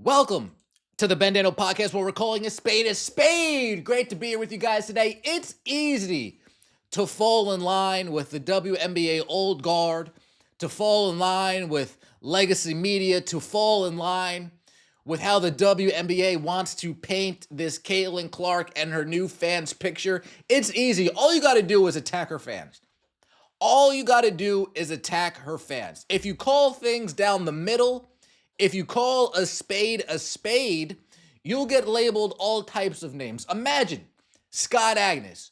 Welcome to the Bandano Podcast, where we're calling a spade a spade. Great to be here with you guys today. It's easy to fall in line with the WNBA old guard, to fall in line with legacy media, to fall in line with how the WNBA wants to paint this Caitlin Clark and her new fans picture. It's easy. All you got to do is attack her fans. All you got to do is attack her fans. If you call things down the middle, if you call a spade, you'll get labeled all types of names. Imagine Scott Agnes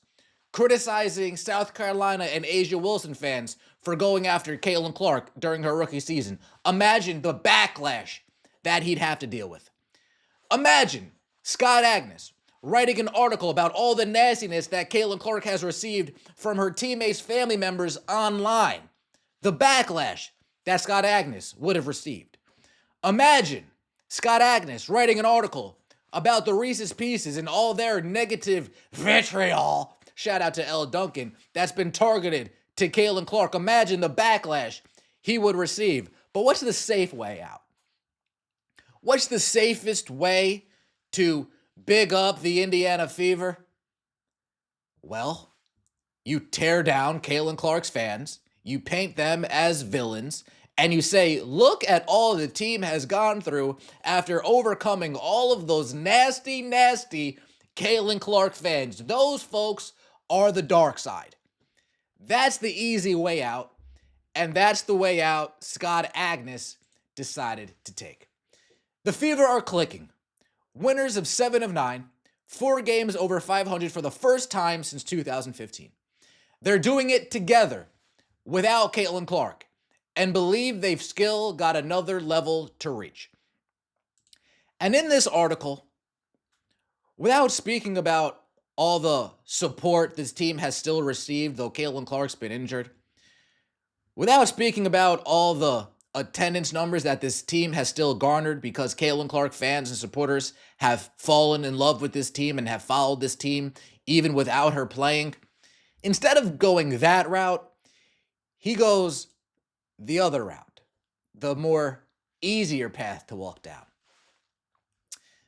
criticizing South Carolina and Asia Wilson fans for going after Caitlin Clark during her rookie season. Imagine the backlash that he'd have to deal with. Imagine Scott Agnes writing an article about all the nastiness that Caitlin Clark has received from her teammates' family members online. The backlash that Scott Agnes would have received. Imagine Scott Agnes writing an article about the Reese's Pieces and all their negative vitriol, shout out to L. Duncan, that's been targeted to Caitlin Clark. Imagine the backlash he would receive. But what's the safe way out? What's the safest way to big up the Indiana Fever? Well, you tear down Caitlin Clark's fans, you paint them as villains, and you say, look at all the team has gone through after overcoming all of those nasty Caitlin Clark fans. Those folks are the dark side. That's the easy way out, and that's the way out Scott Agnes decided to take. The Fever are clicking. Winners of 7 of 9, 4 games over 500 for the first time since 2015. They're doing it together without Caitlin Clark and believe they've still got another level to reach. And in this article, without speaking about all the support this team has still received, though Caitlin Clark's been injured, without speaking about all the attendance numbers that this team has still garnered because Caitlin Clark fans and supporters have fallen in love with this team and have followed this team even without her playing, instead of going that route, he goes the other route, the more easier path to walk down.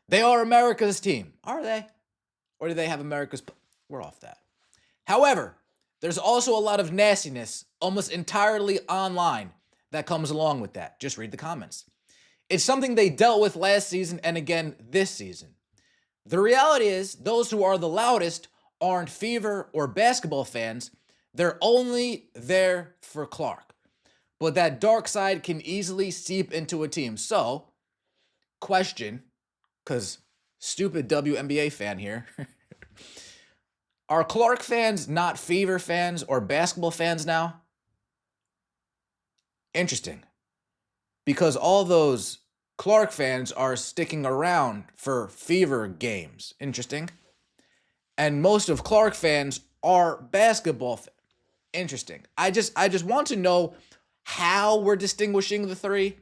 They are America's team. Are they? Or do they have America's... We're off that. However, there's also a lot of nastiness, almost entirely online, that comes along with that. Just read the comments. It's something they dealt with last season and again this season. The reality is, those who are the loudest aren't Fever or basketball fans. They're only there for Clark. But that dark side can easily seep into a team. So, question, because stupid WNBA fan here. Are Clark fans not Fever fans or basketball fans now? Interesting. Because all those Clark fans are sticking around for Fever games. Interesting. And most of Clark fans are basketball fans. Interesting. I just want to know how we're distinguishing the three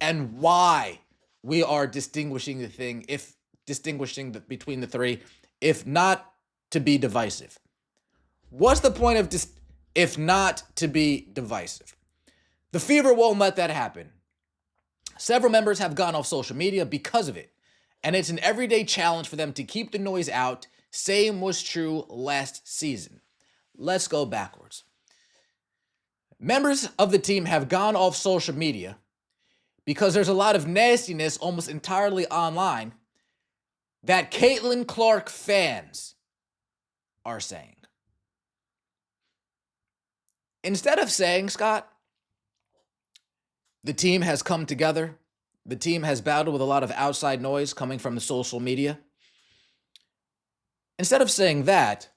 and why we are distinguishing between the three, if not to be divisive. What's the point of if not to be divisive? The Fever won't let that happen. Several members have gone off social media because of it, and it's an everyday challenge for them to keep the noise out. Same was true last season. Let's go backwards. Members of the team have gone off social media because there's a lot of nastiness almost entirely online that Caitlin Clark fans are saying. Instead of saying, Scott, the team has come together, the team has battled with a lot of outside noise coming from the social media. Instead of saying that,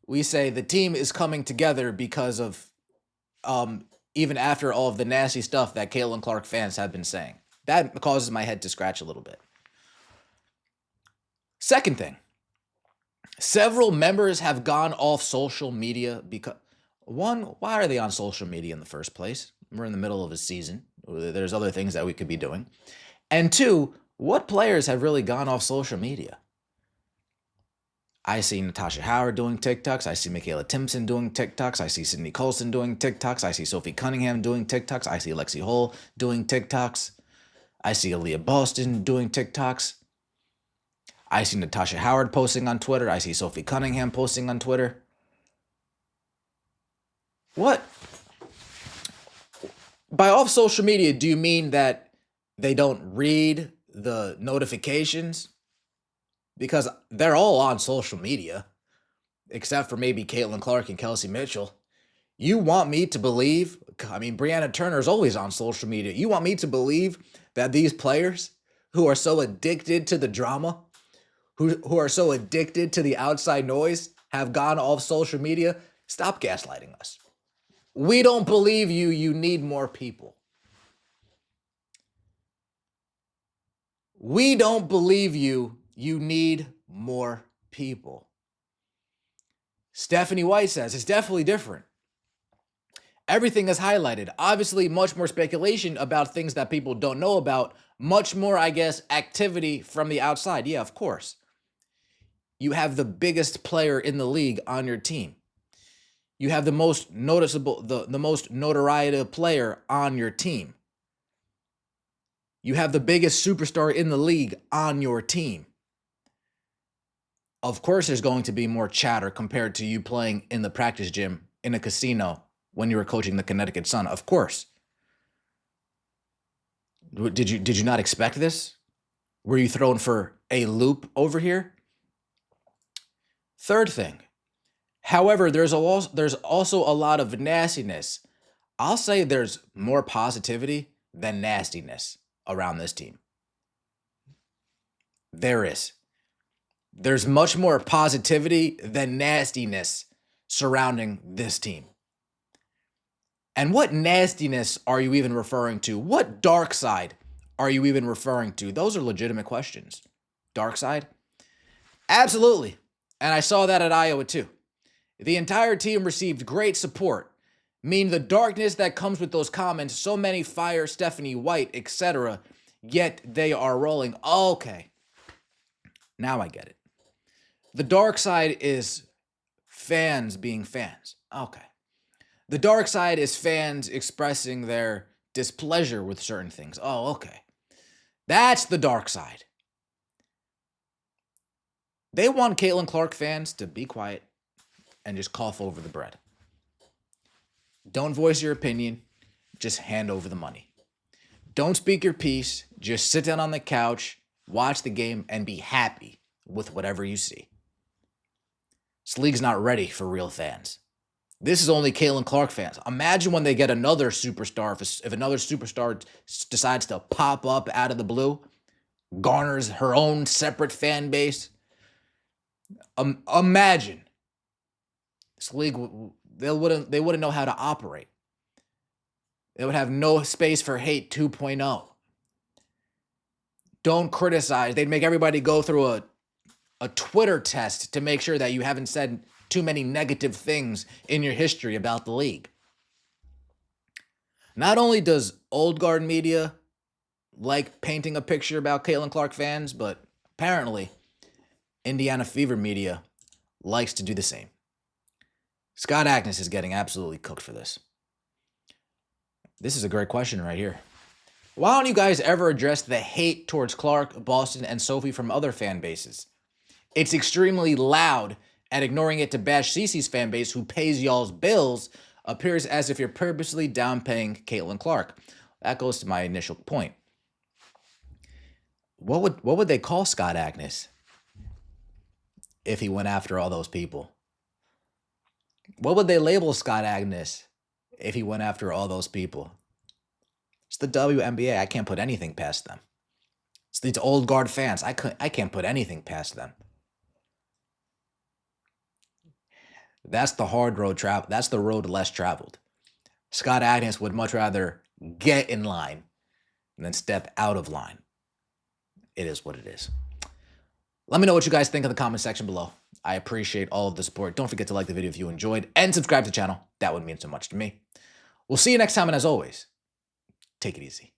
we say the team is coming together because of even after all of the nasty stuff that Caitlin Clark fans have been saying. That causes my head to scratch a little bit. Second thing, several members have gone off social media because, one, why are they on social media in the first place? We're in the middle of a season. There's other things that we could be doing. And two, what players have really gone off social media? I see Natasha Howard doing TikToks. I see Michaela Timpson doing TikToks. I see Sydney Colson doing TikToks. I see Sophie Cunningham doing TikToks. I see Lexi Hull doing TikToks. I see Aaliyah Boston doing TikToks. I see Natasha Howard posting on Twitter. I see Sophie Cunningham posting on Twitter. What? By off social media, do you mean that they don't read the notifications? Because they're all on social media, except for maybe Caitlin Clark and Kelsey Mitchell. You want me to believe, Brianna Turner's always on social media. You want me to believe that these players who are so addicted to the drama, who are so addicted to the outside noise, have gone off social media? Stop gaslighting us. We don't believe you. You need more people. We don't believe you. You need more people. Stephanie White says it's definitely different. Everything is highlighted. Obviously, much more speculation about things that people don't know about. Much more, I guess, activity from the outside. Yeah, of course. You have the biggest player in the league on your team. You have the most noticeable, the most notoriety player on your team. You have the biggest superstar in the league on your team. Of course, there's going to be more chatter compared to you playing in the practice gym in a casino when you were coaching the Connecticut Sun. Of course. Did you not expect this? Were you thrown for a loop over here? Third thing. However, there's also a lot of nastiness. I'll say there's more positivity than nastiness around this team. There is. There's much more positivity than nastiness surrounding this team. And what nastiness are you even referring to? What dark side are you even referring to? Those are legitimate questions. Dark side? Absolutely. And I saw that at Iowa too. The entire team received great support. Mean the darkness that comes with those comments, so many fire Stephanie White, etc., yet they are rolling. Okay. Now I get it. The dark side is fans being fans. Okay. The dark side is fans expressing their displeasure with certain things. Oh, okay. That's the dark side. They want Caitlin Clark fans to be quiet and just cough over the bread. Don't voice your opinion. Just hand over the money. Don't speak your piece. Just sit down on the couch, watch the game, and be happy with whatever you see. This league's not ready for real fans. This is only Caitlin Clark fans. Imagine when they get another superstar, if another superstar decides to pop up out of the blue, garners her own separate fan base. Imagine. This league, they wouldn't know how to operate. They would have no space for hate 2.0. Don't criticize. They'd make everybody go through a Twitter test to make sure that you haven't said too many negative things in your history about the league. Not only does old guard media like painting a picture about Caitlin Clark fans, but apparently Indiana Fever media likes to do the same. Scott Agnes is getting absolutely cooked for this. This is a great question right here. Why don't you guys ever address the hate towards Clark, Boston, and Sophie from other fan bases? It's extremely loud, and ignoring it to bash Cece's fan base, who pays y'all's bills, appears as if you're purposely downplaying Caitlin Clark. That goes to my initial point. What would they call Scott Agnes if he went after all those people? What would they label Scott Agnes if he went after all those people? It's the WNBA. I can't put anything past them. It's these old guard fans. I can't put anything past them. That's the hard road travel. That's the road less traveled. Scott Agnes would much rather get in line than step out of line. It is what it is. Let me know what you guys think in the comment section below. I appreciate all of the support. Don't forget to like the video if you enjoyed and subscribe to the channel. That would mean so much to me. We'll see you next time, and as always, take it easy.